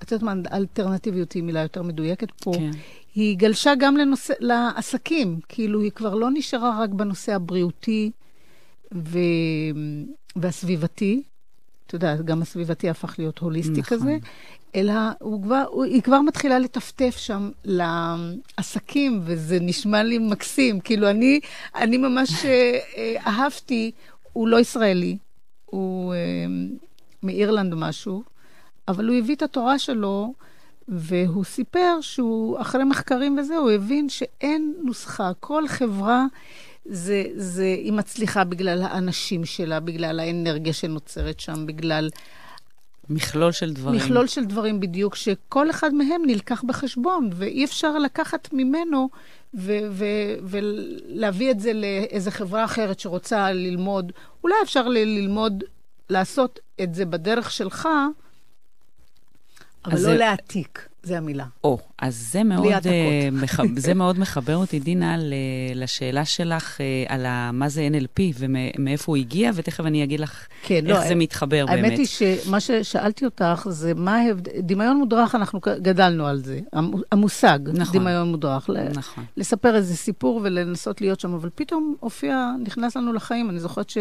את יודעת מה, האלטרנטיביות היא מילה יותר מדויקת פה, כן. היא גלשה גם לעסקים, כאילו היא כבר לא נשארה רק בנושא הבריאותי והסביבתי, אתה יודע, גם הסביבתי הפך להיות הוליסטי נכון. כזה, אלא היא כבר מתחילה לטפטף שם לעסקים, וזה נשמע לי מקסים, כאילו אני ממש אהבתי, הוא לא ישראלי, הוא מאירלנד משהו, אבל הוא הביא את התורה שלו, והוא סיפר שהוא, אחרי מחקרים וזה, הוא הבין שאין נוסחה. כל חברה, היא מצליחה בגלל האנשים שלה, בגלל האנרגיה שנוצרת שם, בגלל... מכלול של דברים. מכלול של דברים בדיוק, שכל אחד מהם נלקח בחשבון, ואי אפשר לקחת ממנו ולהביא את זה לאיזו חברה אחרת שרוצה ללמוד. אולי אפשר ללמוד, לעשות את זה בדרך שלך, אבל לא להעתיק, זה המילה. אז זה מאוד מחבר אותי, דינה, לשאלה שלך על מה זה NLP ומאיפה הוא הגיע, ותכף אני אגיד לך איך זה מתחבר באמת. האמת היא שמה ששאלתי אותך זה דמיון מודרך, אנחנו גדלנו על זה, המושג דמיון מודרך. נכון. לספר איזה סיפור ולנסות להיות שם, אבל פתאום נכנס לנו לחיים. אני זוכרת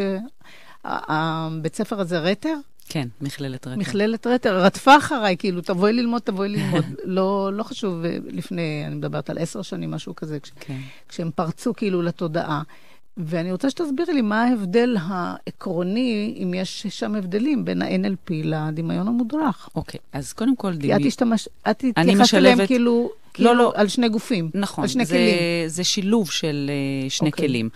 שהבית ספר הזה רטר, כן, מכללת רטר. מכללת רטר, רדפה אחריי, כאילו, תבואי ללמוד. לא חשוב, לפני, אני מדברת על 10 שנים, משהו כזה, כשהם פרצו כאילו לתודעה. ואני רוצה שתסבירי לי מה ההבדל העקרוני, אם יש שם הבדלים בין ה-NLP לדמיון המודרך. אוקיי, אז קודם כל כי את התייחסת אליהם כאילו על שני גופים. נכון, על שני כלים. זה שילוב של שני כלים.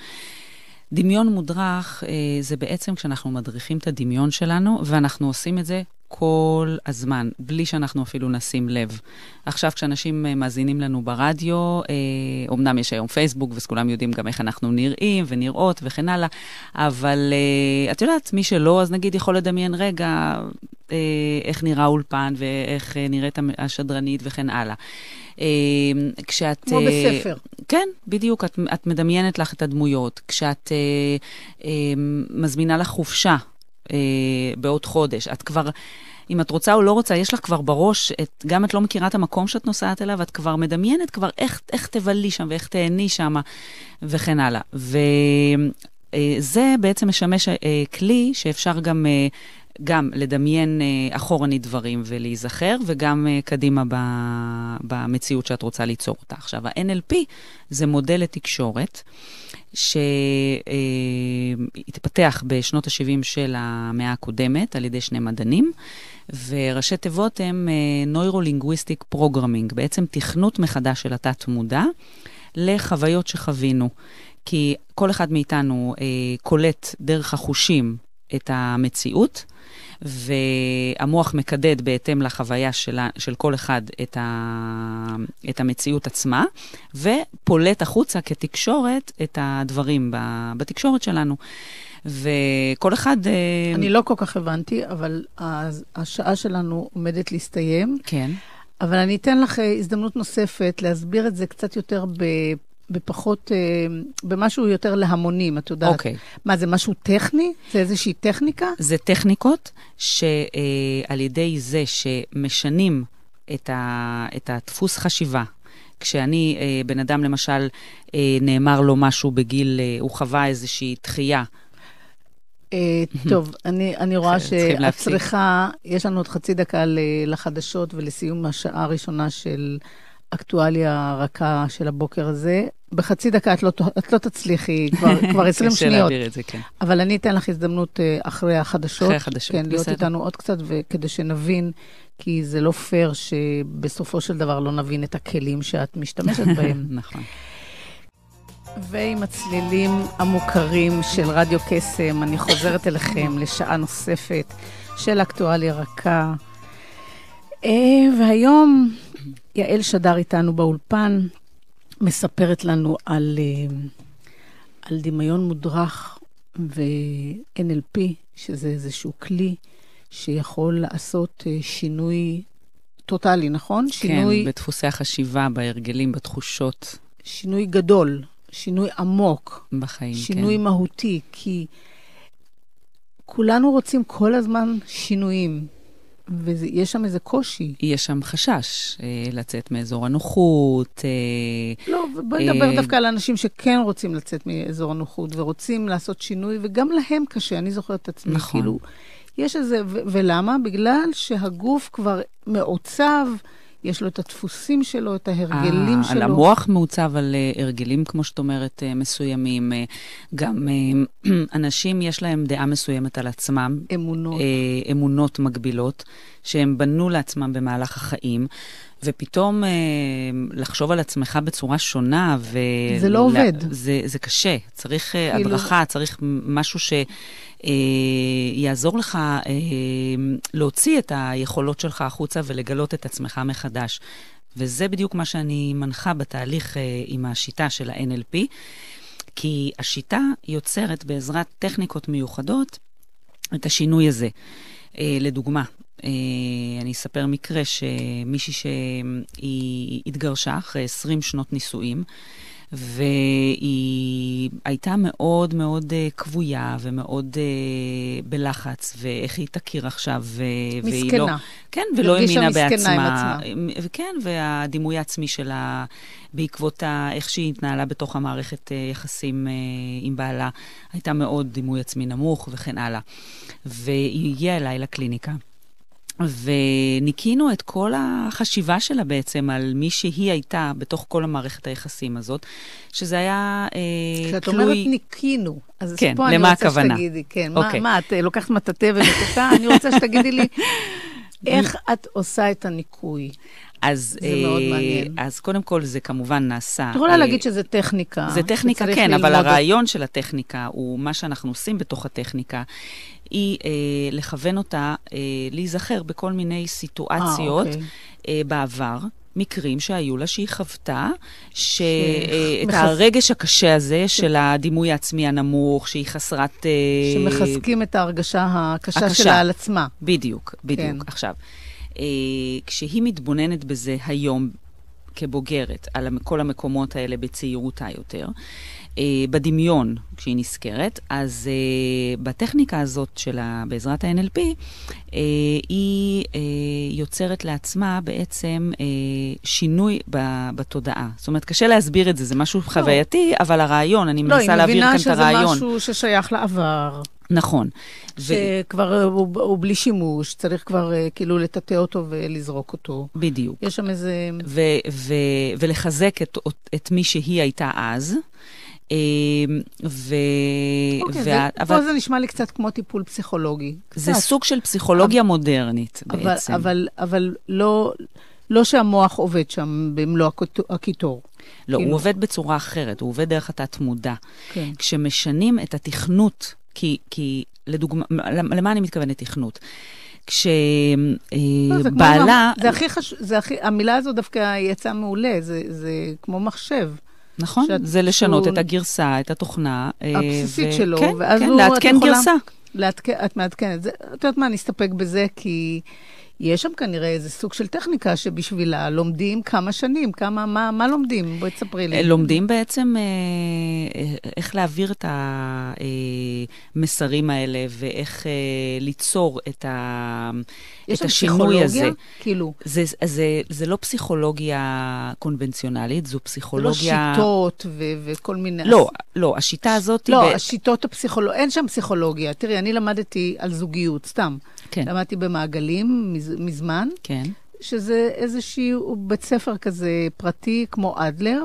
דמיון מודרך זה בעצם כשאנחנו מדריכים את הדמיון שלנו, ואנחנו עושים את זה כל הזמן, בלי שאנחנו אפילו נשים לב. עכשיו, כשאנשים מאזינים לנו ברדיו, אומנם יש היום פייסבוק, וכולם יודעים גם איך אנחנו נראים ונראות וכן הלאה, אבל את יודעת, מי שלא, אז נגיד יכול לדמיין רגע איך נראה אולפן, ואיך נראית השדרנית וכן הלאה. כמו בספר. כן, בדיוק, את מדמיינת לך את הדמויות. כשאת מזמינה לך חופשה בעוד חודש, את כבר, אם את רוצה או לא רוצה, יש לך כבר בראש, גם את לא מכירה את המקום שאת נוסעת אליו, את כבר מדמיינת כבר איך תבלי שם ואיך תהני שם וכן הלאה. וזה בעצם משמש כלי שאפשר גם לדמיין אחורנית דברים ולהיזכר, וגם קדימה במציאות שאת רוצה ליצור אותה. עכשיו, ה-NLP זה מודל לתקשורת, שהתפתח בשנות ה-70 של המאה הקודמת, על ידי שני מדענים, וראשי תיבות הם Neuro-Linguistic Programming, בעצם תכנות מחדש של התת מודע, לחוויות שחווינו. כי כל אחד מאיתנו קולט דרך החושים את המציאות, והמוח מקדד בהתאם לחוויה של כל אחד את המציאות עצמה, ופולט החוצה כתקשורת את הדברים בתקשורת שלנו. וכל אחד... אני לא כל כך הבנתי, אבל השעה שלנו עומדת להסתיים. כן. אבל אני אתן לך הזדמנות נוספת להסביר את זה קצת יותר בפחות, במשהו יותר להמונים, את יודעת. אוקיי. מה, זה משהו טכני? זה איזושהי טכניקה? זה טכניקות שעל ידי זה שמשנים את הדפוס חשיבה, כשאני, בן אדם למשל, נאמר לו משהו בגיל, הוא חווה איזושהי דחייה. טוב, אני רואה שאת צריכה, יש לנו עוד חצי דקה לחדשות ולסיום השעה הראשונה של אקטואליה רכה של הבוקר הזה. בחצי דקה את לא תצליחי, כבר 20 שניות. את זה, כן. אבל אני אתן לך הזדמנות אחרי החדשות. אחרי החדשות, כן, להיות איתנו עוד קצת, וכדי שנבין, כי זה לא פייר שבסופו של דבר לא נבין את הכלים שאת משתמשת בהם. נכון. ועם הצלילים המוכרים של רדיו קסם, אני חוזרת אליכם לשעה נוספת של אקטואליה רכה. והיום יעל שדר איתנו באולפן, מספרת לנו על דמיון מודרך ו-NLP, שזה איזשהו כלי שיכול לעשות שינוי טוטלי, נכון? כן, בדפוסי החשיבה, בהרגלים, בתחושות. שינוי גדול, שינוי עמוק. בחיים, שינוי מהותי, כי כולנו רוצים כל הזמן שינויים. ויש שם איזה קושי. יש שם חשש לצאת מאזור הנוחות. לא, בואי נדבר דווקא על אנשים שכן רוצים לצאת מאזור הנוחות, ורוצים לעשות שינוי, וגם להם קשה, אני זוכרת את עצמי. נכון. כאילו, יש איזה, ולמה? בגלל שהגוף כבר מעוצב, יש לו את הדפוסים שלו, את ההרגלים שלו. המוח מעוצב על הרגלים, כמו שאת אומרת, מסוימים. גם אנשים יש להם דעה מסוימת על עצמם. אמונות. אמונות מגבילות, שהם בנו לעצמם במהלך החיים, ופתאום לחשוב על עצמך בצורה שונה. זה לא עובד. זה קשה. צריך הדרכה, צריך משהו יעזור לך להוציא את היכולות שלך החוצה ולגלות את עצמך מחדש. וזה בדיוק מה שאני מנחה בתהליך עם השיטה של ה-NLP, כי השיטה יוצרת בעזרת טכניקות מיוחדות את השינוי הזה. לדוגמה, אני אספר מקרה שמישהי שהיא התגרשה אחרי 20 שנות נישואים, והיא הייתה מאוד מאוד כבויה ומאוד בלחץ, ואיך היא תכיר עכשיו, והיא לא... כן, ולא האמינה בעצמה. כן, והדימוי העצמי שלה, בעקבות איך שהיא התנהלה בתוך המערכת יחסים עם בעלה, הייתה מאוד דימוי עצמי נמוך וכן הלאה. והיא הגיעה אליי לקליניקה. וניקינו את כל החשיבה שלה בעצם על מי שהיא הייתה בתוך כל המערכת היחסים הזאת, שזה היה כשאת אומרת ניקינו, אז כן, פה אני רוצה שתגידי, כן, מה, את לוקחת מטאטא ומטאטא? אני רוצה שתגידי לי, איך את עושה את הניקוי? אז, זה מאוד מעניין. אז קודם כל זה כמובן נעשה. את יכולה להגיד שזה טכניקה. זה טכניקה, כן, אבל הרעיון של הטכניקה הוא מה שאנחנו עושים בתוך הטכניקה, היא לכוון אותה להיזכר בכל מיני סיטואציות בעבר, מקרים שהיו לה שהיא חוותה, את הרגש הקשה הזה של הדימוי העצמי הנמוך, שהיא חסרת... שמחזקים את ההרגשה הקשה שלה על עצמה. בדיוק, בדיוק. עכשיו, כשהיא מתבוננת בזה היום כבוגרת, על כל המקומות האלה בצעירותה יותר, בדמיון, כשהיא נזכרת, אז בטכניקה הזאת שלה, בעזרת ה-NLP, היא יוצרת לעצמה בעצם שינוי בתודעה. זאת אומרת, קשה להסביר את זה, זה משהו חווייתי, אבל הרעיון, אני מנסה להעביר כאן את הרעיון. לא, היא מבינה שזה משהו ששייך לעבר. נכון. שכבר הוא בלי שימוש, צריך כבר כאילו לטאטא אותו ולזרוק אותו. בדיוק. יש שם איזה... ולחזק את מי שהיא הייתה אז. פה זה נשמע לי קצת כמו טיפול פסיכולוגי. זה סוג של פסיכולוגיה מודרנית בעצם. אבל לא שהמוח עובד שם במלוא הקיטור. לא, הוא עובד בצורה אחרת, הוא עובד דרך התת-מודע. כשמשנים את התכנות, כי לדוגמה, למה אני מתכוונת תכנות? כשבעלה... זה הכי חשוב, המילה הזו דווקא יצאה מעולה, זה כמו מחשב. נכון, זה לשנות את הגרסה, את התוכנה. הבסיסית שלו. כן, לעדכן גרסה. את מעדכנת. את יודעת מה, נסתפק בזה, כי יש שם כנראה איזה סוג של טכניקה שבשבילה לומדים כמה שנים, מה לומדים? בואי תספרי לי. לומדים בעצם איך להעביר את המסרים האלה, ואיך ליצור את השינוי הזה. כאילו. זה לא פסיכולוגיה קונבנציונלית, זו פסיכולוגיה... זה לא שיטות וכל מיני... לא, השיטה הזאת... לא, השיטות הפסיכולוגיה, אין שם פסיכולוגיה. תראי, אני למדתי על זוגיות, סתם. כן. למדתי במעגלים מזמן, כן. שזה איזשהו בית ספר כזה פרטי כמו אדלר,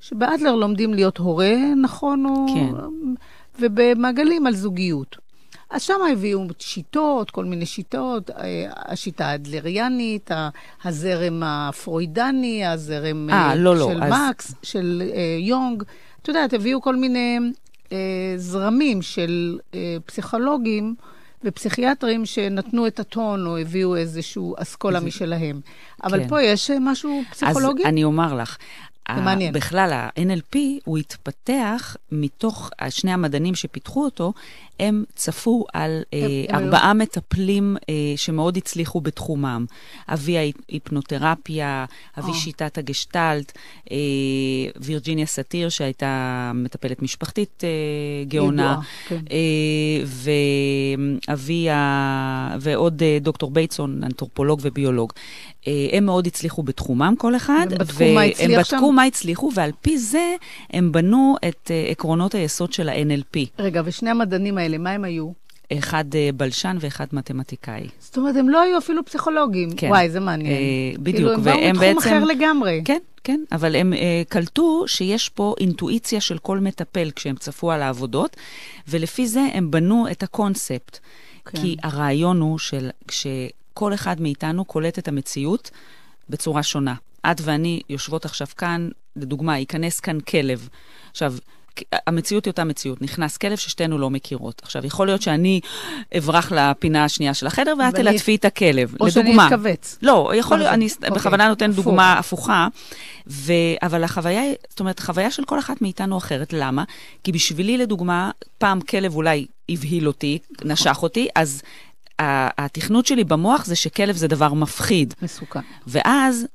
שבאדלר לומדים להיות הורה, נכון? כן. ובמעגלים על זוגיות. אז שם הביאו שיטות, כל מיני שיטות, השיטה האדלריאנית, הזרם הפרוידני, הזרם של מקס, של יונג. אתה יודעת, הביאו כל מיני זרמים של פסיכולוגים, ופסיכיאטרים שנתנו את הטון, או הביאו איזשהו אסכולה משלהם. אבל פה יש משהו פסיכולוגי? אז אני אומר לך, זה מעניין. בכלל, ה-NLP הוא התפתח מתוך שני המדענים שפיתחו אותו, הם צפו על 4 מטפלים שמאוד הצליחו בתחומם. אבי ההיפנותרפיה, אבי שיטת הגשטלט, וירג'יניה סאטיר, שהייתה מטפלת משפחתית גאונה, ואבי, ועוד דוקטור בייטסון, אנתרופולוג וביולוג. הם מאוד הצליחו בתחומם כל אחד, והם בדקו מה הצליחו, ועל פי זה הם בנו את עקרונות היסוד של ה-NLP. רגע, ושני המדענים האלה, מה הם היו? אחד בלשן ואחד מתמטיקאי. זאת אומרת, הם לא היו אפילו פסיכולוגים. כן. וואי, זה מעניין. בדיוק. כאילו, הם באו בתחום אחר לגמרי. כן, כן, אבל הם קלטו שיש פה אינטואיציה של כל מטפל כשהם צפו על העבודות, ולפי זה הם בנו את הקונספט. כן. כי הרעיון הוא שכל אחד מאיתנו קולט את המציאות בצורה שונה. את ואני יושבות עכשיו כאן, לדוגמה, ייכנס כאן כלב. עכשיו, המציאות היא אותה מציאות. נכנס כלב ששתינו לא מכירות. עכשיו, יכול להיות שאני אברח לפינה השנייה של החדר, ואת תלטפי את הכלב. או שאני אתכווץ. לא, יכול להיות, אני בכוונה נותן דוגמה הפוכה, אבל החוויה, זאת אומרת, החוויה של כל אחת מאיתנו אחרת. למה? כי בשבילי, לדוגמה, פעם כלב אולי הבהיל אותי, נשך אותי, אז התכנות שלי במוח זה שכלב זה דבר מפחיד. מסוכן. ואז,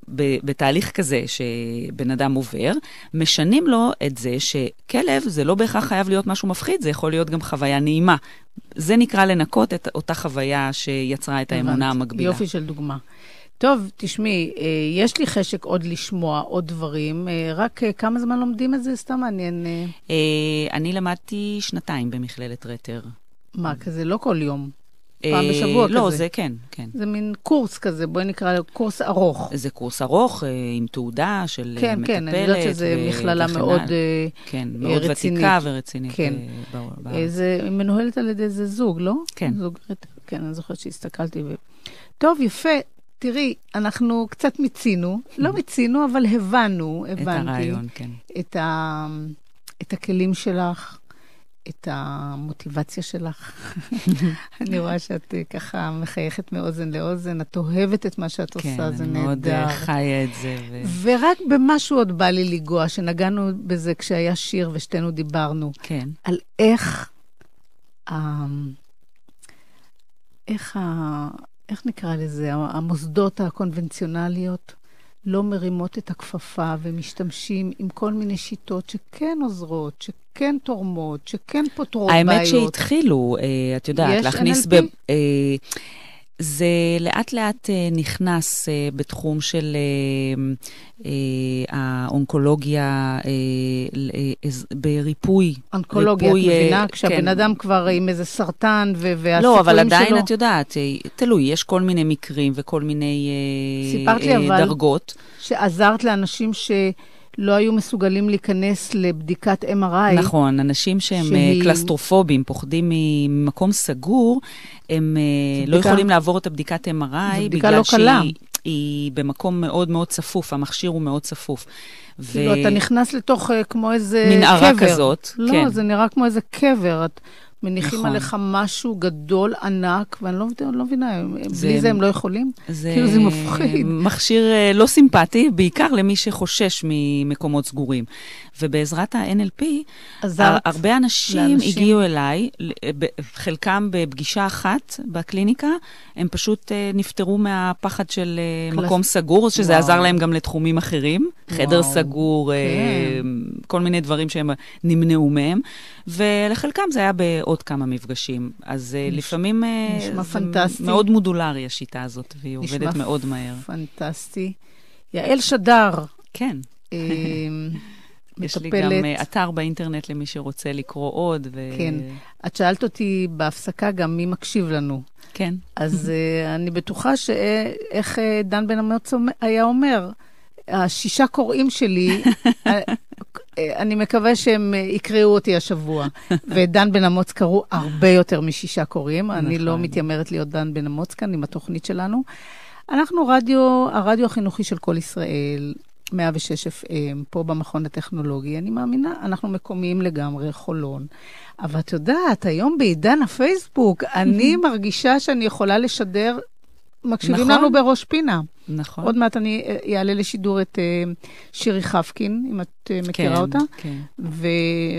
בתהליך כזה שבן אדם עובר, משנים לו את זה שכלב זה לא בהכרח חייב להיות משהו מפחיד, זה יכול להיות גם חוויה נעימה. זה נקרא לנקות את אותה חוויה שיצרה את האמונה המקבילה. יופי של דוגמה. טוב, תשמעי, יש לי חשק עוד לשמוע עוד דברים, רק כמה זמן לומדים את זה? סתם מעניין. אני למדתי 2 במכללת רטר. מה, כזה לא כל יום? פעם בשבוע כזה? לא, זה כן. זה מין קורס כזה, בואי נקרא לו קורס ארוך. זה קורס ארוך עם תעודה של מטפלת. כן, אני יודעת שזה מכללה מאוד רצינית. כן, מאוד ותיקה ורצינית. כן. זה מנוהלת על ידי איזה זוג, לא? כן. כן, אני זוכרת שהסתכלתי. טוב, יפה. תראי, אנחנו קצת מיצינו, לא מיצינו, אבל הבנתי. את הרעיון, כן. את הכלים שלך, את המוטיבציה שלך. אני רואה שאת ככה מחייכת מאוזן לאוזן, את אוהבת את מה שאת עושה, זה נהדר. כן, אני מאוד חיה את זה. ורק במשהו עוד בא לי לגוע, שנגענו בזה כשהיה שיר ושתינו דיברנו. כן. על איך נקרא לזה, המוסדות הקונבנציונליות לא מרימות את הכפפה ומשתמשים עם כל מיני שיטות שכן עוזרות, שכן תורמות, שכן פותרות בעיות. האמת שהתחילו, את יודעת, להכניס זה לאט לאט נכנס בתחום של האונקולוגיה בריפוי. אונקולוגיה, את מבינה? כשהבן אדם כבר עם איזה סרטן והסיפורים שלו. לא, אבל עדיין את יודעת, תלוי, יש כל מיני מקרים וכל מיני דרגות. סיפרת לי אבל שעזרת לאנשים לא היו מסוגלים להיכנס לבדיקת MRI. נכון, אנשים שהם קלסטרופובים, פוחדים ממקום סגור, הם לא יכולים לעבור את הבדיקת MRI, בגלל שהיא במקום מאוד מאוד צפוף, המכשיר הוא מאוד צפוף. כאילו, אתה נכנס לתוך כמו איזה קבר. מנערה כזאת, כן. לא, זה נראה כמו איזה קבר, את מניחים עליך משהו גדול, ענק, ואני לא מבינה, בלי זה הם לא יכולים? כאילו זה מפחיד. מכשיר לא סימפטי, בעיקר למי שחושש ממקומות סגורים. ובעזרת ה-NLP, הרבה אנשים הגיעו אליי, חלקם בפגישה אחת בקליניקה, הם פשוט נפטרו מהפחד של מקום סגור, שזה עזר להם גם לתחומים אחרים, חדר סגור, כל מיני דברים שהם נמנעו מהם, ולחלקם זה היה בעוד כמה מפגשים. אז לפעמים זה מאוד מודולרי השיטה הזאת, והיא עובדת מאוד מהר. פנטסטי. יעל שדר. כן. יש לי גם אתר באינטרנט למי שרוצה לקרוא עוד. כן. את שאלת אותי בהפסקה גם מי מקשיב לנו. כן. אז אני בטוחה שאיך דן בן אמוץ היה אומר, 6 קוראים שלי, אני מקווה שהם יקראו אותי השבוע. ודן בן אמוץ קראו הרבה יותר מ6 קוראים. אני לא מתיימרת להיות דן בן אמוץ כאן עם התוכנית שלנו. אנחנו הרדיו החינוכי של כל ישראל, 106 FM, פה במכון הטכנולוגי. אני מאמינה, אנחנו מקומיים לגמרי, חולון. אבל את יודעת, היום בעידן הפייסבוק, אני מרגישה שאני יכולה לשדר, מקשיבים לנו בראש פינה. נכון. עוד מעט אני אעלה לשידור את שירי חפקין, אם את מכירה אותה. כן.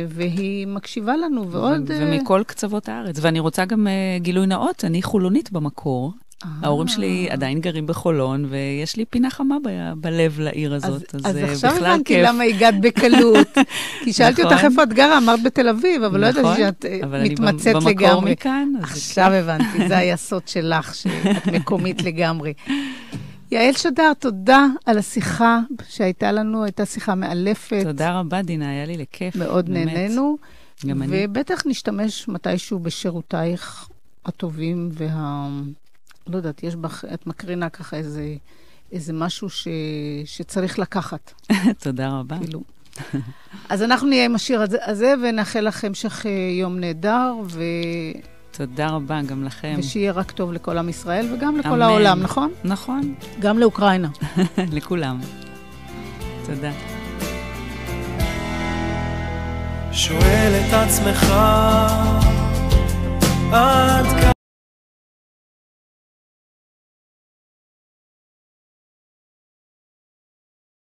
והיא מקשיבה לנו, ועוד... ומכל קצוות הארץ. ואני רוצה גם גילוי נאות, אני חולונית במקור. ההורים שלי עדיין גרים בחולון, ויש לי פינה חמה בלב לעיר הזאת, אז עכשיו הבנתי למה הגעת בקלות. כי שאלתי אותך איפה את גרה, אמרת בתל אביב, אבל לא ידעתי שאת מתמצאת לגמרי. במקור מכאן. עכשיו הבנתי, זה היה סוד שלך, שאת מקומית לגמרי. יעל שדר, תודה על השיחה שהייתה לנו, הייתה שיחה מאלפת. תודה רבה, דינה, היה לי לכיף. מאוד נהנינו. גם אני. ובטח נשתמש מתישהו בשירותייך הטובים לא יודעת, יש בך, את מקרינה ככה איזה משהו שצריך לקחת. תודה רבה. כאילו. אז אנחנו נהיה עם השיר הזה, ונאחל לכם המשך יום נהדר, תודה רבה גם לכם. ושיהיה רק טוב לכל עם ישראל, וגם לכל העולם, נכון? נכון. גם לאוקראינה. לכולם. תודה. שואל את עצמך